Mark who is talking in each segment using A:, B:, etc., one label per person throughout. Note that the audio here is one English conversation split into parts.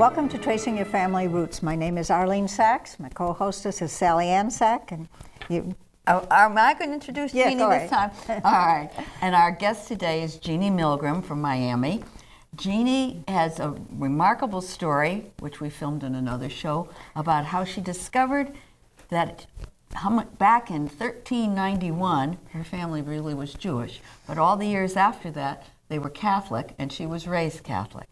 A: Welcome to Tracing Your Family Roots. My name is Arlene Sachs. My co-hostess is Sally Ann Sack, and you.
B: Oh, am I going to introduce Genie this time?
A: All
B: right. And our guest today is Genie Milgrom from Miami. Genie has a remarkable story, which we filmed in another show, about how she discovered that back in 1391, her family really was Jewish, but all the years after that, they were Catholic, and she was raised Catholic.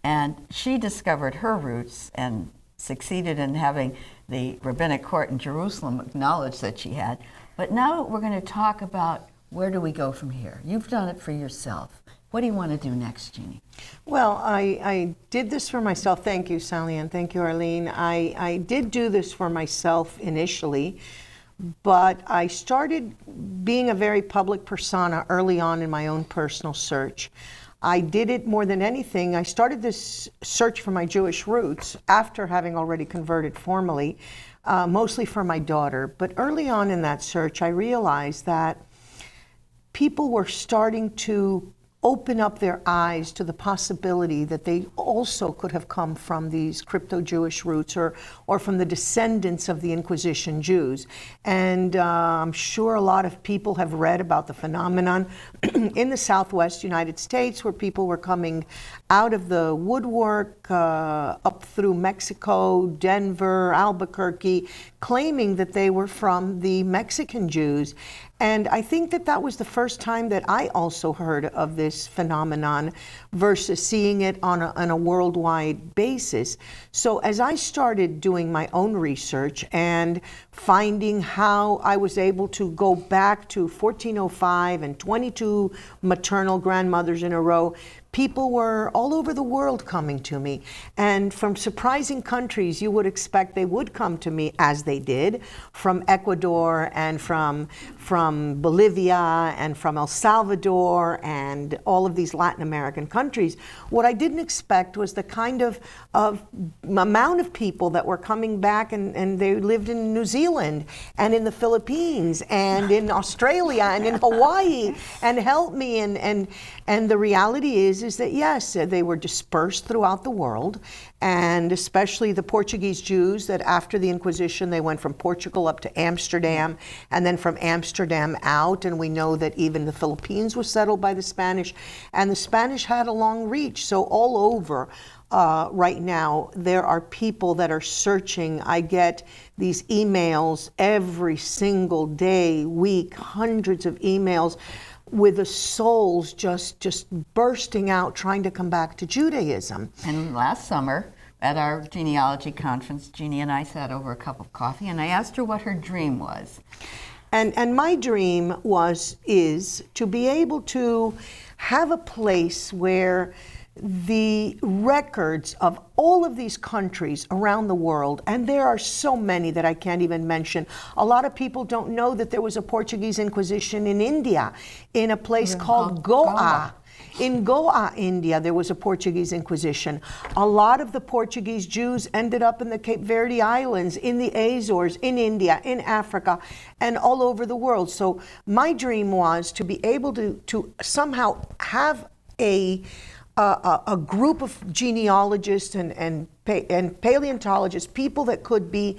B: And she discovered her roots and succeeded in having the rabbinic court in Jerusalem acknowledge that she had. But now we're going to talk about where do we go from here. You've done it for yourself. What do you want to do next, Genie?
C: Well, I did this for myself. Thank you, Sally Ann. Thank you, Arlene. I did do this for myself initially, but I started being a very public persona early on in my own personal search. I did it more than anything. I started this search for my Jewish roots after having already converted formally, mostly for my daughter. But early on in that search, I realized that people were starting to open up their eyes to the possibility that they also could have come from these crypto-Jewish roots or from the descendants of the Inquisition Jews. And I'm sure a lot of people have read about the phenomenon in the Southwest United States where people were coming out of the woodwork up through Mexico, Denver, Albuquerque, claiming that they were from the Mexican Jews. And I think that that was the first time that I also heard of this phenomenon versus seeing it on a worldwide basis. So as I started doing my own research and finding how I was able to go back to 1405 and 22 maternal grandmothers in a row, people were all over the world coming to me. And from surprising countries you would expect they would come to me, as they did, from Ecuador and from Bolivia and from El Salvador and all of these Latin American countries. What I didn't expect was the kind of amount of people that were coming back, and they lived in New Zealand and in the Philippines and in Australia and in Hawaii and helped me. And the reality is that yes, they were dispersed throughout the world, and especially the Portuguese Jews that after the Inquisition, they went from Portugal up to Amsterdam and then from Amsterdam out. And we know that even the Philippines was settled by the Spanish, and the Spanish had a long reach. So all over right now, there are people that are searching. I get these emails every single day, week, hundreds of emails with the souls just bursting out, trying to come back to Judaism.
B: And last summer, at our genealogy conference, Genie and I sat over a cup of coffee, and I asked her what her dream was.
C: And my dream is to be able to have a place where the records of all of these countries around the world, and there are so many that I can't even mention. A lot of people don't know that there was a Portuguese Inquisition in India, in a place called Goa. In Goa, India, there was a Portuguese Inquisition. A lot of the Portuguese Jews ended up in the Cape Verde Islands, in the Azores, in India, in Africa, and all over the world. So my dream was to be able to somehow have a group of genealogists and paleontologists, people that could be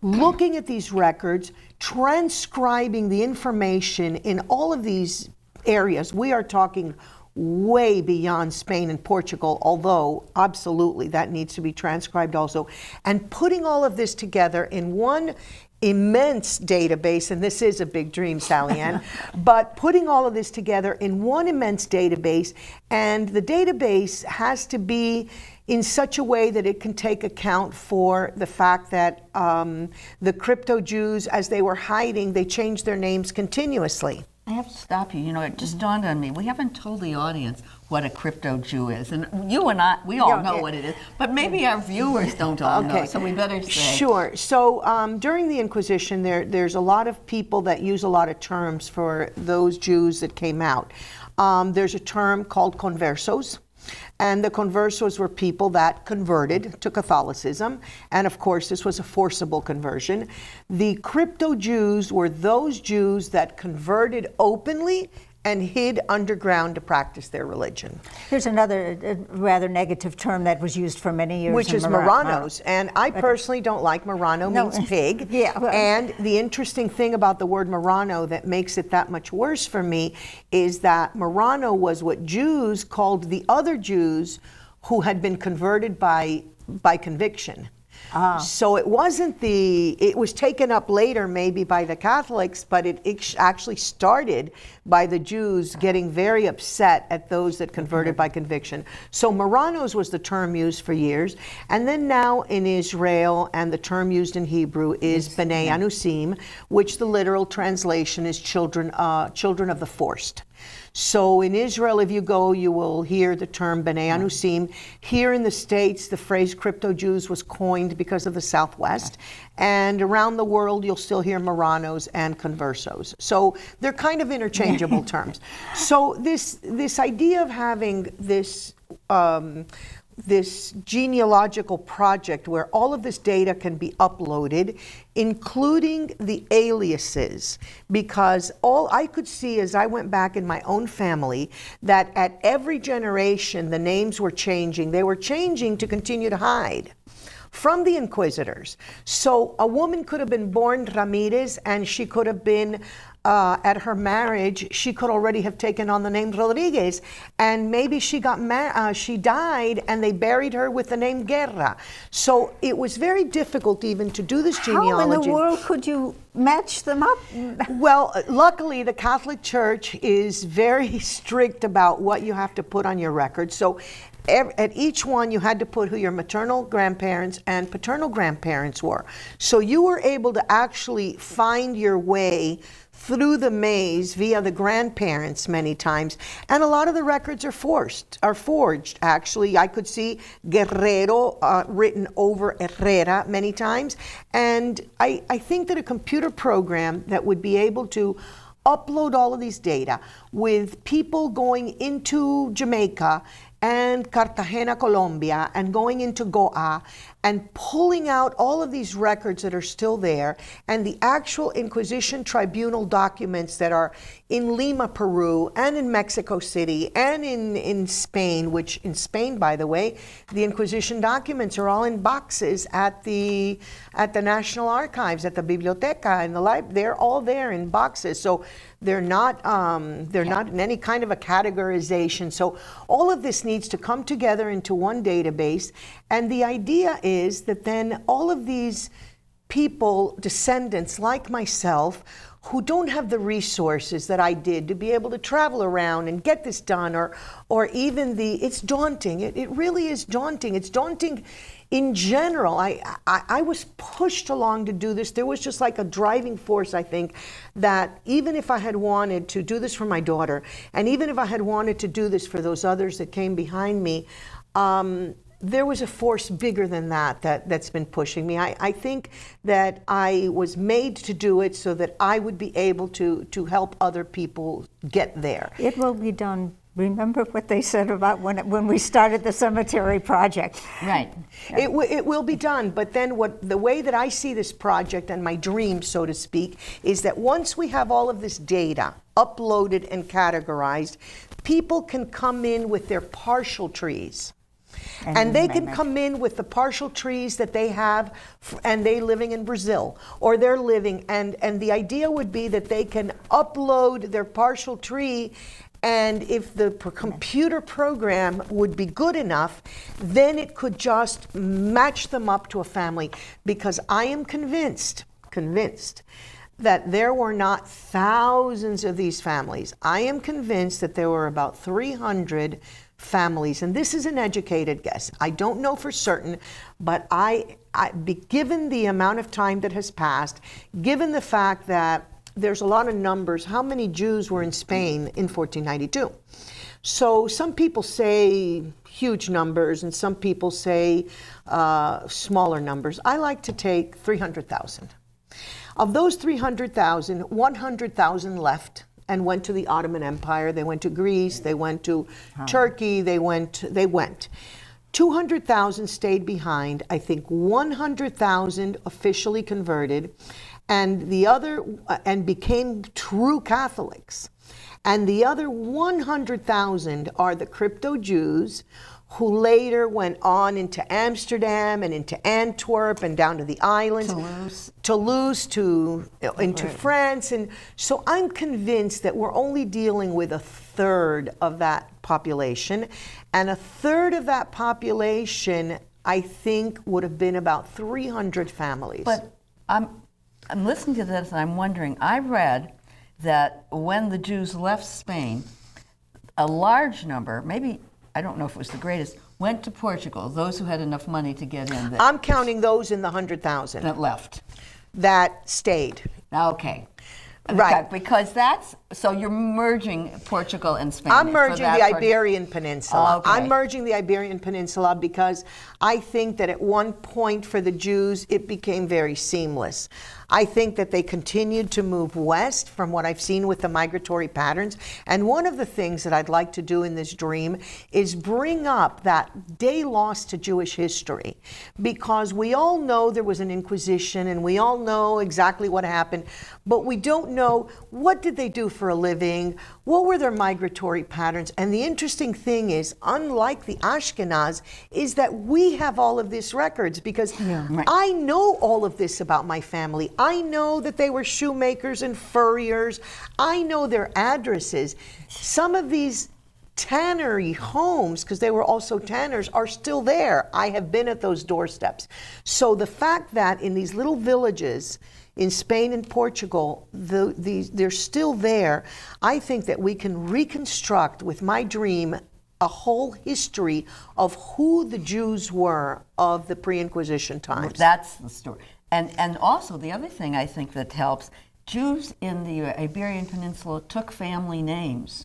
C: looking at these records, transcribing the information in all of these areas. We are talking way beyond Spain and Portugal, although absolutely that needs to be transcribed also, and putting all of this together in one immense database, and this is a big dream, Sally Ann, but putting all of this together in one immense database, and the database has to be in such a way that it can take account for the fact that the crypto Jews, as they were hiding, they changed their names continuously.
B: I have to stop you. You know, it just dawned on me. We haven't told the audience what a crypto Jew is. And you and I, we all know what it is. But maybe our viewers don't all know, so we better say.
C: Sure. So during the Inquisition, there's a lot of people that use a lot of terms for those Jews that came out. There's a term called conversos. And the conversos were people that converted to Catholicism. And of course, this was a forcible conversion. The crypto Jews were those Jews that converted openly and hid underground to practice their religion.
A: Here's another rather negative term that was used for many years.
C: Which is Marranos. And I personally don't like Marrano, means pig.
A: Yeah, well,
C: and the interesting thing about the word Marrano that makes it that much worse for me is that Marrano was what Jews called the other Jews who had been converted by conviction. So it wasn't it was taken up later maybe by the Catholics, but it actually started by the Jews getting very upset at those that converted by conviction. So Marranos was the term used for years. And then now in Israel, and the term used in Hebrew is B'nai Anusim, which the literal translation is children of the forced. So in Israel, if you go, you will hear the term B'nai Anusim. Here in the States, the phrase crypto Jews was coined because of the Southwest. And around the world, you'll still hear Marranos and conversos. So they're kind of interchangeable terms. So this idea of having this genealogical project where all of this data can be uploaded, including the aliases, because all I could see as I went back in my own family that at every generation the names were changing. They were changing to continue to hide from the inquisitors. So a woman could have been born Ramirez, and she could have been at her marriage, she could already have taken on the name Rodriguez, and maybe she died and they buried her with the name Guerra. So it was very difficult even to do this genealogy.
A: How in the world could you match them up?
C: Well, luckily the Catholic Church is very strict about what you have to put on your record. So at each one you had to put who your maternal grandparents and paternal grandparents were. So you were able to actually find your way through the maze via the grandparents many times, and a lot of the records are forged. Actually, I could see Guerrero written over Herrera many times, and I think that a computer program that would be able to upload all of these data with people going into Jamaica and Cartagena, Colombia, and going into Goa and pulling out all of these records that are still there, and the actual Inquisition tribunal documents that are in Lima, Peru, and in Mexico City, and in Spain, which in Spain, by the way, the Inquisition documents are all in boxes at the National Archives, at the Biblioteca, and the library. They're all there in boxes. So they're not in any kind of a categorization. So all of this needs to come together into one database, and the idea is that then all of these people, descendants like myself, who don't have the resources that I did to be able to travel around and get this done, or even it's daunting. It really is daunting. It's daunting in general. I was pushed along to do this. There was just like a driving force, I think, that even if I had wanted to do this for my daughter, and even if I had wanted to do this for those others that came behind me, there was a force bigger than that's been pushing me. I think that I was made to do it so that I would be able to help other people get there.
A: It will be done. Remember what they said about when we started the cemetery project.
B: Right.
C: It will be done, but then the way that I see this project and my dream, so to speak, is that once we have all of this data uploaded and categorized, people can come in with their partial trees. And they can come in with the partial trees that they have, and they're living in Brazil, or they're living, and the idea would be that they can upload their partial tree, and if the computer program would be good enough, then it could just match them up to a family. Because I am convinced that there were not thousands of these families. I am convinced that there were about 300 families, and this is an educated guess. I don't know for certain, but given the amount of time that has passed, given the fact that there's a lot of numbers, how many Jews were in Spain in 1492? So some people say huge numbers, and some people say smaller numbers. I like to take 300,000. Of those 300,000, 100,000 left and went to the Ottoman Empire. They went to Greece, they went to Turkey, they went. 200,000 stayed behind. I think 100,000 officially converted, and the other and became true Catholics. And the other 100,000 are the crypto Jews who later went on into Amsterdam and into Antwerp and down to the islands. Toulouse into France. And so I'm convinced that we're only dealing with a third of that population. And a third of that population, I think, would have been about 300 families.
B: But I'm listening to this and I'm wondering, I read that when the Jews left Spain, a large number, maybe, I don't know if it was the greatest, went to Portugal, those who had enough money to get in.
C: I'm counting those in the 100,000.
B: That left.
C: That stayed.
B: Okay.
C: Right.
B: Because that's, so you're merging Portugal and Spain.
C: I'm merging the Iberian Peninsula.
B: Okay.
C: I'm merging the Iberian Peninsula because I think that at one point for the Jews, it became very seamless. I think that they continued to move west from what I've seen with the migratory patterns. And one of the things that I'd like to do in this dream is bring up that day lost to Jewish history, because we all know there was an inquisition and we all know exactly what happened, but we don't know what did they do for a living, what were their migratory patterns. And the interesting thing is, unlike the Ashkenaz, is that we have all of these records, because I know all of this about my family. I know that they were shoemakers and furriers. I know their addresses. Some of these tannery homes, because they were also tanners, are still there. I have been at those doorsteps. So the fact that in these little villages in Spain and Portugal, they're still there, I think that we can reconstruct with my dream a whole history of who the Jews were of the pre-inquisition times.
B: That's the story. And also the other thing I think that helps, Jews in the Iberian Peninsula took family names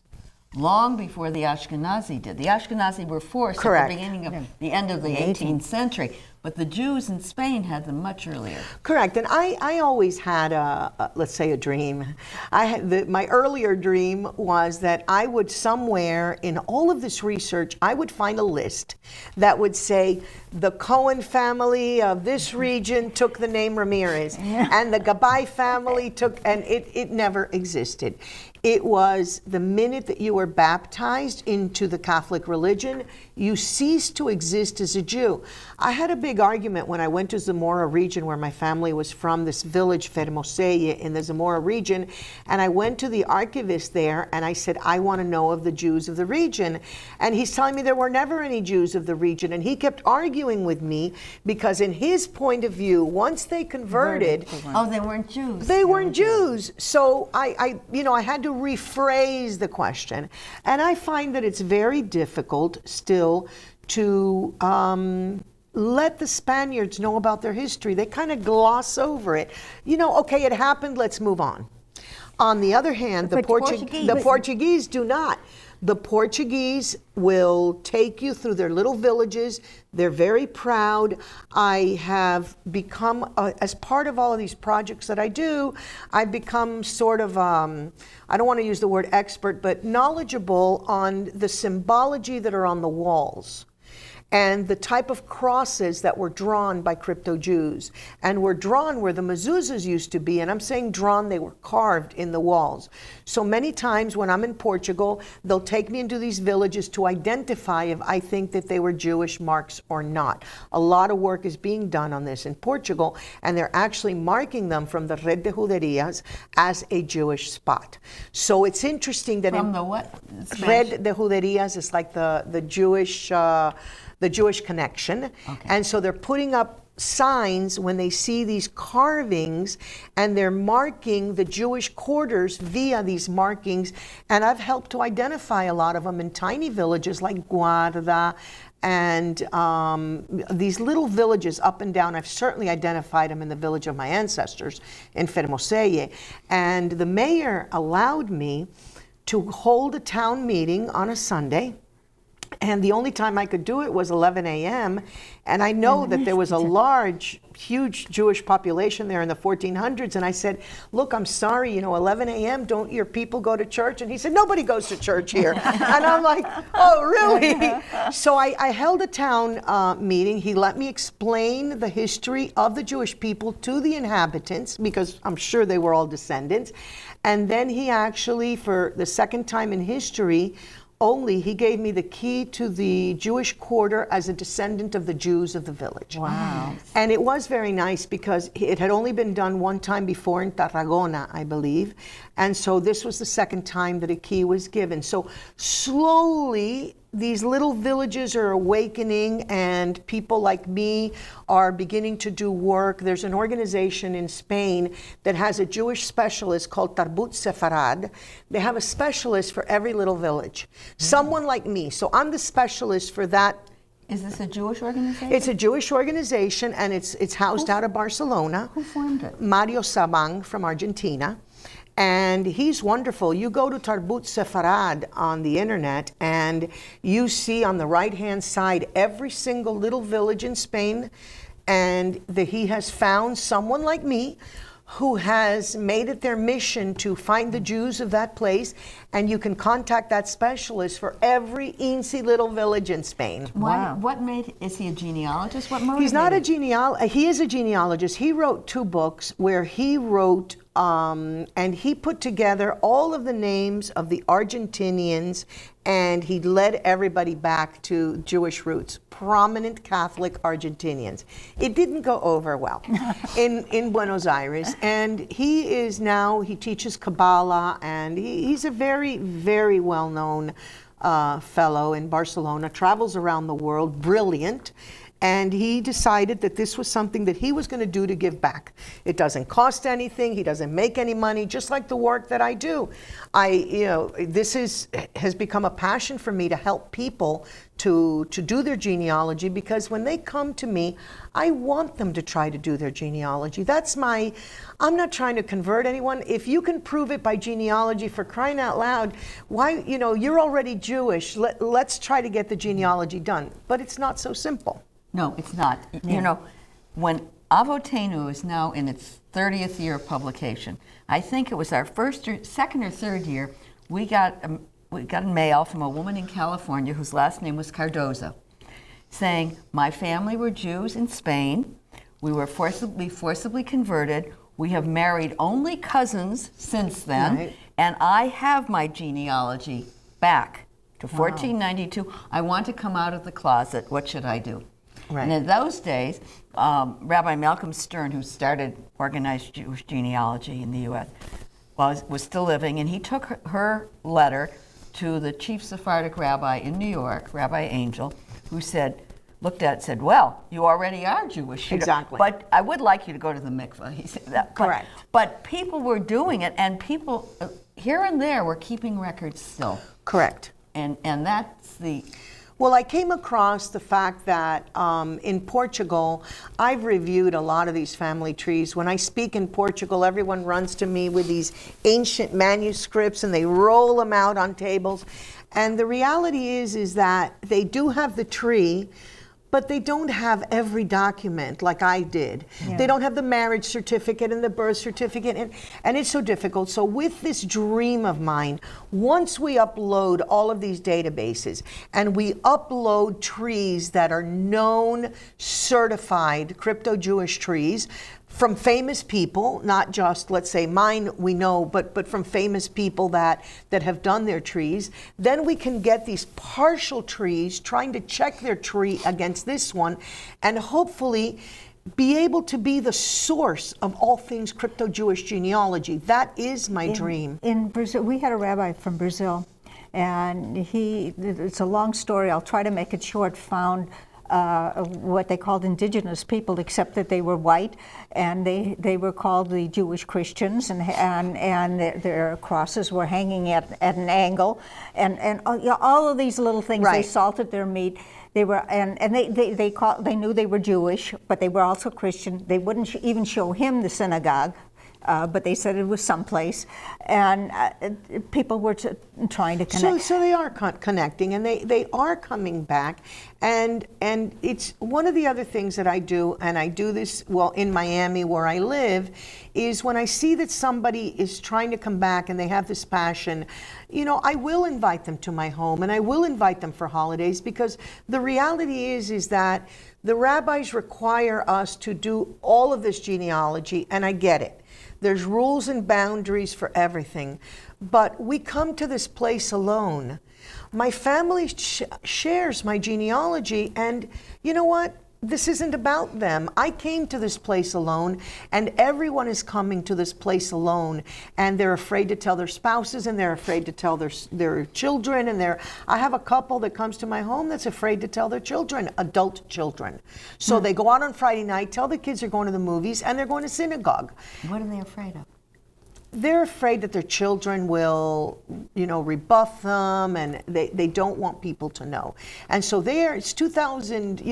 B: long before the Ashkenazi did. The Ashkenazi were forced
C: Correct.
B: at the beginning of the end of the 18th century, but the Jews in Spain had them much earlier.
C: Correct. And I always had let's say a dream. My earlier dream was that I would somewhere in all of this research, I would find a list that would say the Cohen family of this region took the name Ramirez, and the Gabay family took, and it never existed. It was the minute that you were baptized into the Catholic religion, you ceased to exist as a Jew. I had a big argument when I went to Zamora region, where my family was from, this village, Fermoselle, in the Zamora region, and I went to the archivist there and I said, I want to know of the Jews of the region. And he's telling me there were never any Jews of the region, and he kept arguing with me because in his point of view, once they converted,
B: they weren't Jews.
C: They weren't Jews. So I had to rephrase the question. And I find that it's very difficult still to let the Spaniards know about their history. They kind of gloss over it. Okay, it happened, let's move on. On the other hand, the Portuguese do not. The Portuguese will take you through their little villages. They're very proud. I have become, as part of all of these projects that I do, I've become sort of, I don't want to use the word expert, but knowledgeable on the symbology that are on the walls and the type of crosses that were drawn by crypto Jews, and were drawn where the mezuzahs used to be. And I'm saying drawn, they were carved in the walls. So many times when I'm in Portugal, they'll take me into these villages to identify if I think that they were Jewish marks or not. A lot of work is being done on this in Portugal, and they're actually marking them from the Red de Juderias as a Jewish spot. So it's interesting that
B: from the what?
C: Red de Juderias is like the Jewish connection. Okay. And so they're putting up signs when they see these carvings, and they're marking the Jewish quarters via these markings. And I've helped to identify a lot of them in tiny villages like Guarda and these little villages up and down. I've certainly identified them in the village of my ancestors in Fermoselle. And the mayor allowed me to hold a town meeting on a Sunday And the only time I could do it was 11 a.m. And I know that there was a large, huge Jewish population there in the 1400s. And I said, look, I'm sorry, 11 a.m., don't your people go to church? And he said, nobody goes to church here. And I'm like, oh, really? So I held a town meeting. He let me explain the history of the Jewish people to the inhabitants, because I'm sure they were all descendants. And then he actually, for the second time in history, he gave me the key to the Jewish quarter as a descendant of the Jews of the village.
A: Wow.
C: And it was very nice because it had only been done one time before in Tarragona, I believe. And so this was the second time that a key was given. So slowly, these little villages are awakening, and people like me are beginning to do work. There's an organization in Spain that has a Jewish specialist called Tarbut Sefarad. They have a specialist for every little village. Someone like me. So I'm the specialist for that.
B: Is this a Jewish organization?
C: It's a Jewish organization, and it's housed out of Barcelona.
B: Who formed it?
C: Mario Sabang from Argentina. And he's wonderful. You go to Tarbut Sefarad on the internet, and you see on the right-hand side every single little village in Spain, and he has found someone like me who has made it their mission to find the Jews of that place, and you can contact that specialist for every eensy little village in Spain.
A: Wow.
B: Is he a genealogist? What motivated?
C: He's not a genealogist. He is a genealogist. He wrote 2 books where he wrote and he put together all of the names of the Argentinians, and he led everybody back to Jewish roots, prominent Catholic Argentinians. It didn't go over well in Buenos Aires, and he teaches Kabbalah, and he's a very, very well-known fellow in Barcelona, travels around the world, brilliant. And he decided that this was something that he was going to do to give back. It doesn't cost anything. He doesn't make any money, just like the work that I do. This has become a passion for me to help people to do their genealogy, because when they come to me, I want them to try to do their genealogy. I'm not trying to convert anyone. If you can prove it by genealogy, for crying out loud, why, you're already Jewish. Let's try to get the genealogy done. But it's not so simple.
B: No, it's not.
A: Yeah.
B: When Avotenu is now in its 30th year of publication, I think it was our second or third year, we got a mail from a woman in California whose last name was Cardoza, saying, my family were Jews in Spain. We were forcibly converted. We have married only cousins since then,
C: Right.
B: and I have my genealogy back to 1492. I want to come out of the closet. What should I do?
C: Right.
B: And in those days, Rabbi Malcolm Stern, who started organized Jewish genealogy in the U.S., was still living, and he took her letter to the chief Sephardic rabbi in New York, Rabbi Angel, who looked at it and said, well, you already are Jewish.
C: Exactly.
B: But I would like you to go to the mikveh. He said that.
C: Correct.
B: But people were doing it, and people here and there were keeping records still.
C: Correct.
B: And that's the...
C: Well, I came across the fact that in Portugal, I've reviewed a lot of these family trees. When I speak in Portugal, everyone runs to me with these ancient manuscripts, and they roll them out on tables. And the reality is that they do have the tree, but they don't have every document like I did.
A: Yeah.
C: They don't have the marriage certificate and the birth certificate, and it's so difficult. So with this dream of mine, once we upload all of these databases and we upload trees that are known, certified crypto-Jewish trees, from famous people, not just, let's say, mine we know, but from famous people that have done their trees, then we can get these partial trees, trying to check their tree against this one, and hopefully be able to be the source of all things crypto-Jewish genealogy. That is my dream.
A: In Brazil, we had a rabbi from Brazil, and it's a long story, I'll try to make it short, found what they called indigenous people, except that they were white, and they were called the Jewish Christians, and their crosses were hanging at an angle, and all of these little things.
C: Right.
A: They salted their meat. They were they knew they were Jewish, but they were also Christian. They wouldn't even show him the synagogue. but they said it was someplace, and people were trying to connect.
C: So they are connecting, and they are coming back, and it's one of the other things that I do, and I do this in Miami where I live, is when I see that somebody is trying to come back and they have this passion, I will invite them to my home, and I will invite them for holidays, because the reality is that the rabbis require us to do all of this genealogy, and I get it. There's rules and boundaries for everything, but we come to this place alone. My family shares my genealogy, and you know what? This isn't about them. I came to this place alone, and everyone is coming to this place alone, and they're afraid to tell their spouses, and they're afraid to tell their children, and I have a couple that comes to my home that's afraid to tell their children, adult children. So they go out on Friday night, tell the kids they're going to the movies, and they're going to synagogue.
B: What are they afraid of?
C: They're afraid that their children will, rebuff them, and they don't want people to know. And so it's 2000,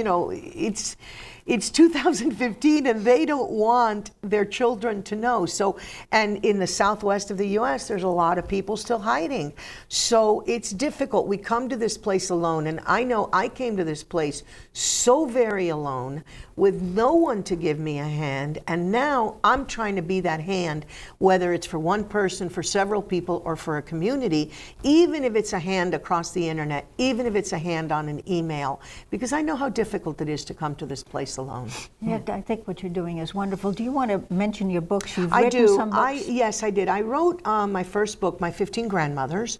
C: it's 2015, and they don't want their children to know. So, and in the southwest of the U.S., there's a lot of people still hiding. So it's difficult. We come to this place alone, and I know I came to this place so very alone, with no one to give me a hand, and now I'm trying to be that hand, whether it's for one person, for several people, or for a community, even if it's a hand across the internet, even if it's a hand on an email, because I know how difficult it is to come to this place alone.
A: Yeah, I think what you're doing is wonderful. Do you want to mention your books? You've
C: I
A: written
C: do.
A: some books.
C: Yes, I did. I wrote my first book, My 15 Grandmothers,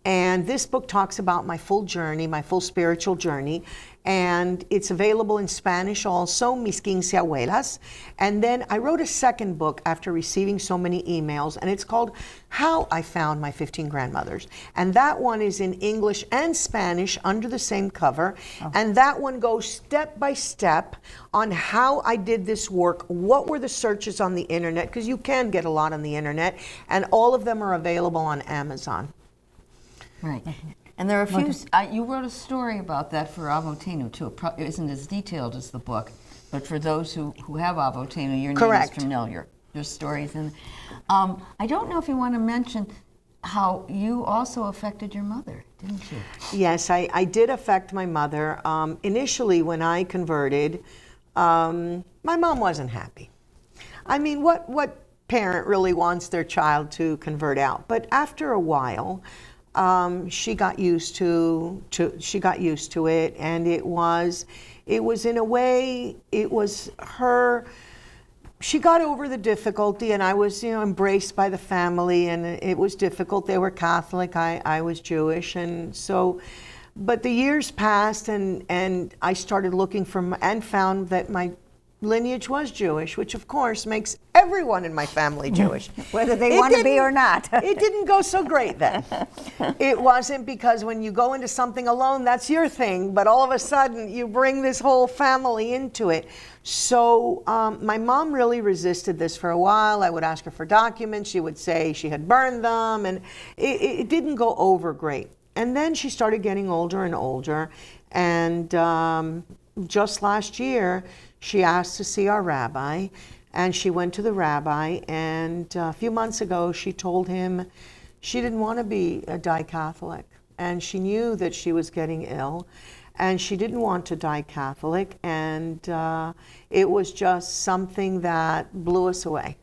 C: and this book talks about my full journey, my full spiritual journey, and it's available in Spanish also, Mis 15 Abuelas. And then I wrote a second book after receiving so many emails, and it's called How I Found My 15 Grandmothers. And that one is in English and Spanish under the same cover. Oh. And that one goes step by step on how I did this work, what were the searches on the internet, because you can get a lot on the internet, and all of them are available on Amazon.
B: Right. And there are a few, you wrote a story about that for Avotenu too. It isn't as detailed as the book, but for those who have Avotenu, your name is familiar. There's stories in. I don't know if you want to mention how you also affected your mother, didn't you?
C: Yes, I did affect my mother. Initially, when I converted, my mom wasn't happy. I mean, what parent really wants their child to convert out? But after a while, she got used to it, and it was in a way, it was her. She got over the difficulty, and I was embraced by the family, and it was difficult. They were Catholic, I was Jewish, and so, but the years passed, and I started looking and found that my lineage was Jewish, which of course makes everyone in my family Jewish.
A: Whether they want to be or not.
C: It didn't go so great then. It wasn't, because when you go into something alone, that's your thing, but all of a sudden you bring this whole family into it. So my mom really resisted this for a while. I would ask her for documents. She would say she had burned them, and it didn't go over great. And then she started getting older and older, and just last year, she asked to see our rabbi, and she went to the rabbi, and a few months ago she told him she didn't want to be a die Catholic, and she knew that she was getting ill, and she didn't want to die Catholic, and it was just something that blew us away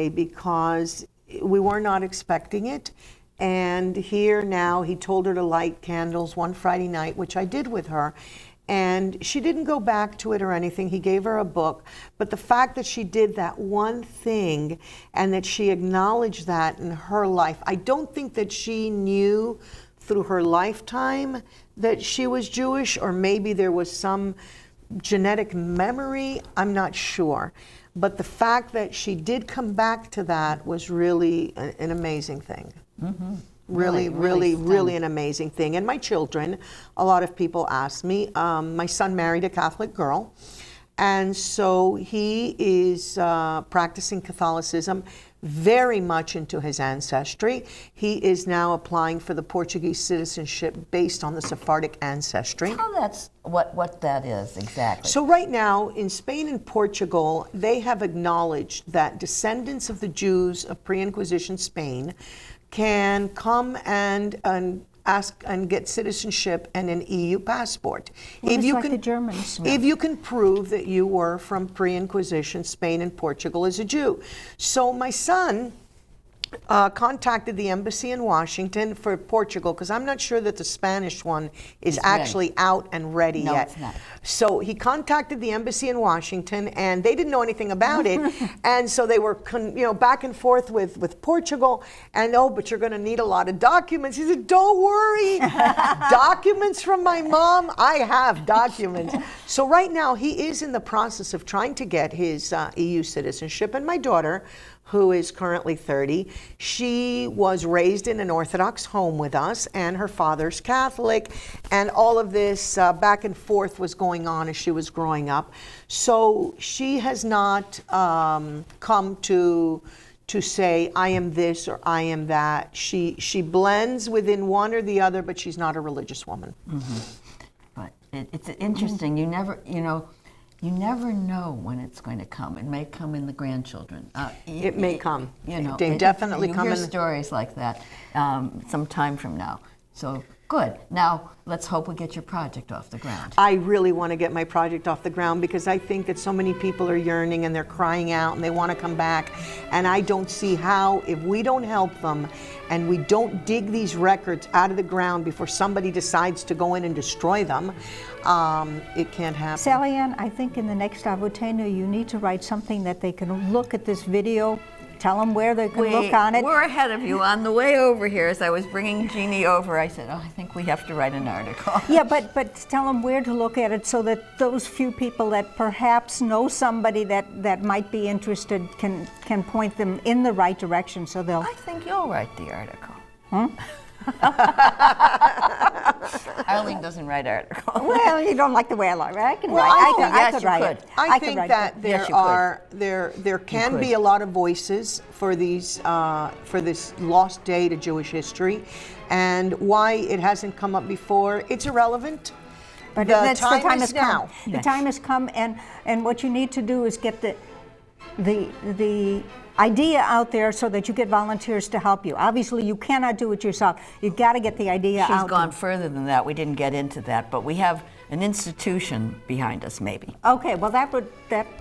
C: because we were not expecting it. And here now, he told her to light candles one Friday night, which I did with her. And she didn't go back to it or anything. He gave her a book. But the fact that she did that one thing and that she acknowledged that in her life, I don't think that she knew through her lifetime that she was Jewish, or maybe there was some genetic memory. I'm not sure. But the fact that she did come back to that was really an amazing thing. Mm-hmm. Really an amazing thing. And my children, a lot of people ask me, my son married a Catholic girl, And so he is practicing Catholicism, very much into his ancestry. He is now applying for the Portuguese citizenship based on the Sephardic ancestry.
B: Tell that's what that is exactly.
C: So right now in Spain and Portugal, they have acknowledged that descendants of the Jews of pre-inquisition Spain can come and ask and get citizenship and an EU passport.
A: Well, it's like the Germans.
C: If you can prove that you were from pre-inquisition Spain and Portugal as a Jew. So my son contacted the embassy in Washington for Portugal, because I'm not sure that the Spanish one is actually out and ready yet.
B: No, it's not.
C: So he contacted the embassy in Washington, and they didn't know anything about it, and so they were back and forth with Portugal, and but you're going to need a lot of documents. He said, don't worry, documents from my mom, I have documents. So right now he is in the process of trying to get his EU citizenship, and my daughter, who is currently 30. She was raised in an Orthodox home with us, and her father's Catholic, and all of this back and forth was going on as she was growing up. So she has not come to say, I am this or I am that. She blends within one or the other, but she's not a religious woman.
B: Mm-hmm. But it's interesting. You never know when it's going to come. It may come in the grandchildren.
C: It may come. They
B: definitely
C: come
B: hear
C: in.
B: stories like that some time from now. So good. Now let's hope we get your project off the ground.
C: I really want to get my project off the ground, because I think that so many people are yearning and they're crying out and they want to come back. And I don't see how, if we don't help them and we don't dig these records out of the ground before somebody decides to go in and destroy them, it can't happen.
A: Sally Ann, I think in the next Avotenu, you need to write something that they can look at this video, tell them where they can look on it.
B: We're ahead of you. On the way over here, as I was bringing Genie over, I said, I think we have to write an article.
A: Yeah, but tell them where to look at it, so that those few people that perhaps know somebody that might be interested can point them in the right direction, so they'll...
B: I think you'll write the article. Arlene doesn't write articles.
A: Well, you don't like the way I write. I can
C: Well,
A: write.
C: I
A: I could write it.
C: I
A: could
C: think
A: write
C: that
A: it.
C: there can be a lot of voices for these for this lost day to Jewish history, and why it hasn't come up before. It's irrelevant.
A: But
C: the time
A: has
C: is now.
A: come. The time has come, and what you need to do is get the idea out there so that you get volunteers to help you. Obviously, you cannot do it yourself. You've got to get the idea out.
B: She's gone further than that. We didn't get into that, but we have an institution behind us, maybe.
A: Okay, well,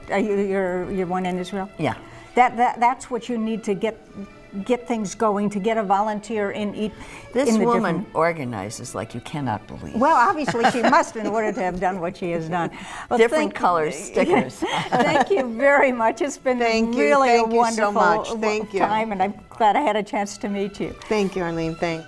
A: you're one in Israel?
B: Yeah.
A: That's what you need to get things going, to get a volunteer in each.
B: This woman organizes like you cannot believe.
A: Well, obviously she must, in order to have done what she has done. Well,
B: different colors, stickers.
A: Thank you very much. It's been really a wonderful
C: Thank you.
A: time, and I'm glad I had a chance to meet you.
C: Thank you, Arlene. Thanks.